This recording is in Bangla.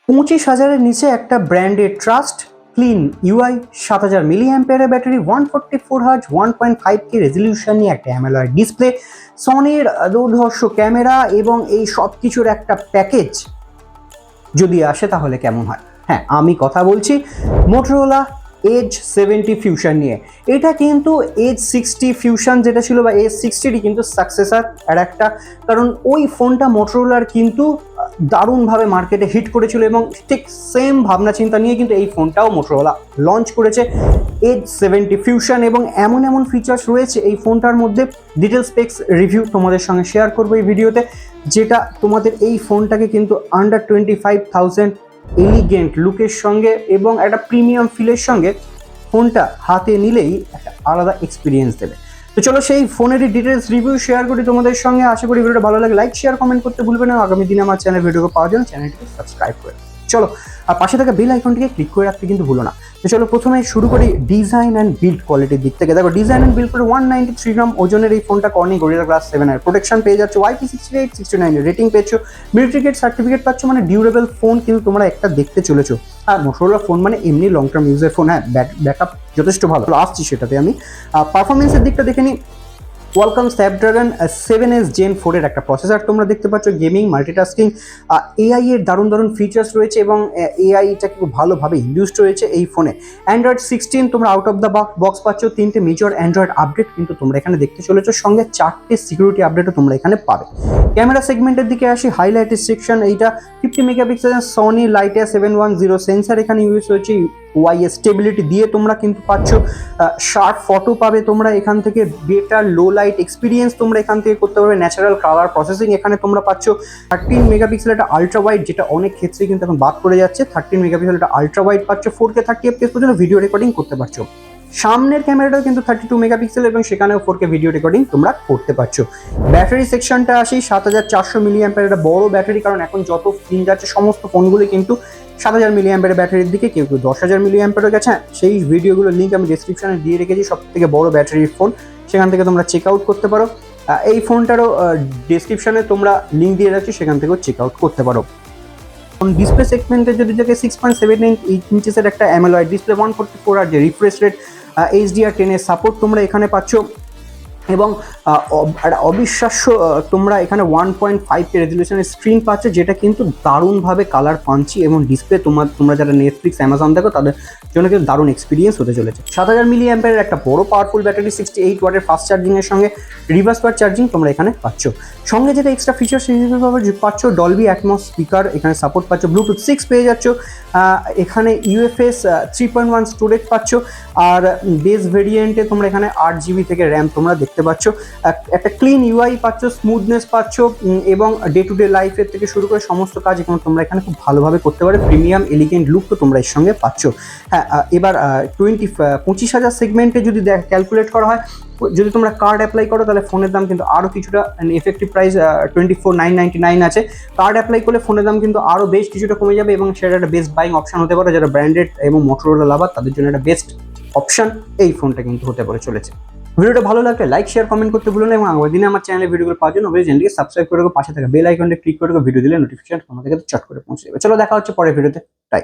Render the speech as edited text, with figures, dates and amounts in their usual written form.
25,000-এর নিচে একটা ব্র্যান্ডের ট্রাস্ট, ক্লিন ইউআই, 7,000 মিলি অ্যাম্পিয়ারের ব্যাটারি, 144 হার্জ 1.5K রেজলিউশন নিয়ে একটা অ্যামোলেড ডিসপ্লে, সনির দুর্ধর্ষ ক্যামেরা এবং এই সব কিছুর একটা প্যাকেজ যদি আসে তাহলে কেমন হয়? হ্যাঁ, আমি কথা বলছি মোটরোলা এজ 70 ফিউশন নিয়ে। এটা কিন্তু এজ 60 ফিউশন যেটা ছিল বা এজ 60টি কিন্তু সাকসেসার আর একটা, কারণ ওই ফোনটা মোটরোলার কিন্তু দারুণভাবে মার্কেটে হিট করেছিল এবং ঠিক সেম ভাবনা চিন্তা নিয়ে কিন্তু এই ফোনটাও মোটরোলা লঞ্চ করেছে এজ 70 ফিউশন। এবং এমন এমন ফিচার্স রয়েছে এই ফোনটার মধ্যে, ডিটেল স্পেক্স রিভিউ তোমাদের সঙ্গে শেয়ার করবো এই ভিডিওতে, যেটা তোমাদের এই ফোনটাকে কিন্তু আন্ডার 25,000 এলিগেন্ট লুকের সঙ্গে এবং একটা প্রিমিয়াম ফিলের সঙ্গে ফোনটা হাতে নিলেই একটা আলাদা এক্সপিরিয়েন্স দেবে। তো চলো সেই ফোনেরই ডিটেলস রিভিউ শেয়ার করি তোমাদের সঙ্গে। আশা করি ভিডিওটা ভালো লাগে, লাইক শেয়ার কমেন্ট করতে ভুলবে না। আগামী দিনে আমার চ্যানেল ভিডিওকে পাওয়ার জন্য চ্যানেলটিকে সাবস্ক্রাইব করে চলো, আর পাশে থাকা বেল আইকনটিকে ক্লিক করে রাখতে কিন্তু ভুলো না। তো চলো প্রথমে শুরু করি ডিজাইন অ্যান্ড বিল্ড কোয়ালিটির দিক থেকে। দেখো, ডিজাইন অ্যান্ড বিল্ড করে 193 গ্রাম ওজনের এই ফোনটা কর্নিং গরিলা গ্লাস 7 এর প্রোটেকশন পেয়ে যাচ্ছে, IP68/69 রেটিং পেয়েছো, মিলিটারি গ্রেড সার্টিফিকেট পাচ্ছ, মানে ডিউরেবল ফোন কিন্তু তোমরা একটা দেখতে চলেছো। আর মোটরোলা ফোন মানে এমনি লং টার্ম ইউজের ফোন। হ্যাঁ, ব্যাকআপ যথেষ্ট ভালো, আসছি সেটাতে আমি। পারফরমেন্সের দিকটা দেখে নিই। কোয়ালকম স্ন্যাপড্রাগন 7S Gen 4 এর একটা প্রসেসর তোমরা দেখতে পাচ্ছ, গেমিং, মাল্টিটাস্কিং, এআই এর দারুণ দারুণ ফিচার্স রয়েছে এবং এআইটা খুব ভালোভাবে ইউজড রয়েছে এই ফোনে। অ্যান্ড্রয়েড 16 তোমরা আউট অফ দ্য বক্স পাচ্ছ, 3টে মেজর অ্যান্ড্রয়েড আপডেট কিন্তু তোমরা এখানে দেখতে চলেছো, সঙ্গে 4টে সিকিউরিটি আপডেটও তোমরা এখানে পাবে। ক্যামেরা সেগমেন্টের দিকে আসি, হাইলাইটেড সেকশন, এইটা 50 মেগাপিক্সেলের সনি লাইটিয়া 710 সেন্সার এখানে ইউজ হয়েছে। ওয়াইএস স্টেবিলিটি দিয়ে তোমরা কিন্তু পাচ্ছ, শার্প ফটো পাবে তোমরা এখান থেকে, বেটার লো লাইট এক্সপিরিয়েন্স তোমরা এখান থেকে করতে পারবে, ন্যাচারাল কালার প্রসেসিং এখানে তোমরা পাচ্ছ। 13 মেগাপিক্সেল একটা আলট্রা ওয়াইড, যেটা অনেক ক্ষেত্রে কিন্তু এখন বাদ করে যাচ্ছে, 13 মেগাপিক্সেল একটা আলট্রা ওয়াইড পাচ্ছ, 4K 30 FPS পর্যন্ত ভিডিও রেকর্ডিং করতে পারছো। সামনের ক্যামেরাটাও কিন্তু 32 মেগাপিক্সেল এবং সেখানেও 4K ভিডিও রেকর্ডিং তোমরা করতে পারছো। ব্যাটারি সেকশনটা আসি, 7400 মিলি অ্যাম্পিয়ার একটা বড় ব্যাটারি, কারণ এখন যত দিন যাচ্ছে সমস্ত ফোনগুলি কিন্তু 7000 মিলি অ্যাম্পিয়ার ব্যাটারির দিকে, কেউ কেউ 10,000 মিলি অ্যাম্পিয়ার গেছে। সেই ভিডিওগুলোর লিঙ্ক আমি ডিসক্রিপশনে দিয়ে রেখেছি, সব থেকে বড় ব্যাটারির ফোন, সেখান থেকে তোমরা চেক আউট করতে পারো। এই ফোনটারও ডিসক্রিপশনে তোমরা লিঙ্ক দিয়ে রাখছি, সেখান থেকেও চেক আউট করতে পারো। ডিসপ্লে সেগমেন্টে যদি দেখে 6.78 ইঞ্চেসের একটা অ্যামোলেড ডিসপ্লে, 144 আর যে রিফ্রেশ রেট, HDR10 এর সাপোর্ট তোমরা এখানে পাচ্ছ এবং অবিশ্বাস্য তোমরা এখানে 1.5K রেজলিউশনের স্ক্রিন পাচ্ছ, যেটা কিন্তু দারুণভাবে কালার পাঞ্চি এবং ডিসপ্লে তোমরা যারা নেটফ্লিক্স, অ্যামাজন দেখো তাদের জন্য কিন্তু দারুণ এক্সপিরিয়েন্স হতে চলেছে। 7000 মিলি অ্যাম্পিয়ারের একটা বড় পাওয়ারফুল ব্যাটারি, 68 ওয়াটের ফাস্ট চার্জিংয়ের সঙ্গে রিভার্স পাওয়ার চার্জিং তোমরা এখানে পাচ্ছ। সঙ্গে যেটা এক্সট্রা ফিচার্স পাচ্ছ, ডলবি অ্যাটমস স্পিকার এখানে সাপোর্ট পাচ্ছ, ব্লুটুথ 6 পেয়ে যাচ্ছ, এখানে UFS 3.1 স্টোরেজ পাচ্ছ, আর বেস ভেরিয়েন্টে তোমরা এখানে 8GB থেকে র্যাম তোমরা দেখতে পাচ্ছ। একটা ক্লিন ইউআই পাচ্ছ, স্মুথনেস পাচ্ছ এবং ডে টু ডে লাইফের থেকে শুরু করে সমস্ত কাজ এখন তোমরা এখানে খুব ভালোভাবে করতে পারো। প্রিমিয়াম এলিগেন্ট লুক তো তোমরা এর সঙ্গে পাচ্ছ। হ্যাঁ, এবার 25,000 সেগমেন্টে যদি ক্যালকুলেট করা হয়, যদি তোমরা কার্ড অ্যাপ্লাই করো তাহলে ফোনের দাম কিন্তু আরও কিছুটা, এফেক্টিভ প্রাইস 24,999 আছে। কার্ড অ্যাপ্লাই করলে ফোনের দাম কিন্তু আরও বেশ কিছুটা কমে যাবে এবং সেটা একটা বেস্ট বাইং অপশন হতে পারে, যারা ব্র্যান্ডেড এবং মোটরোলা লাভার তাদের জন্য একটা বেস্ট অপশন এই ফোনটা কিন্তু হতে পারে চলেছে। ভিডিওটা ভালো লাগলে লাইক শেয়ার কমেন্ট করতে ভুলো না এবং আগামী দিনে আমার চ্যানেলে ভিডিওগুলো পাওয়ার জন্য অবশ্যই চ্যানেলটিকে সাবস্ক্রাইব করে রাখো, পাশে থাকা বেল আইকনটা ক্লিক করে রাখো, ভিডিও দিলে নোটিফিকেশন তোমাদের কাছে চট করে পৌঁছে যাবে। চলো দেখা হচ্ছে পরের ভিডিওতে, টাই।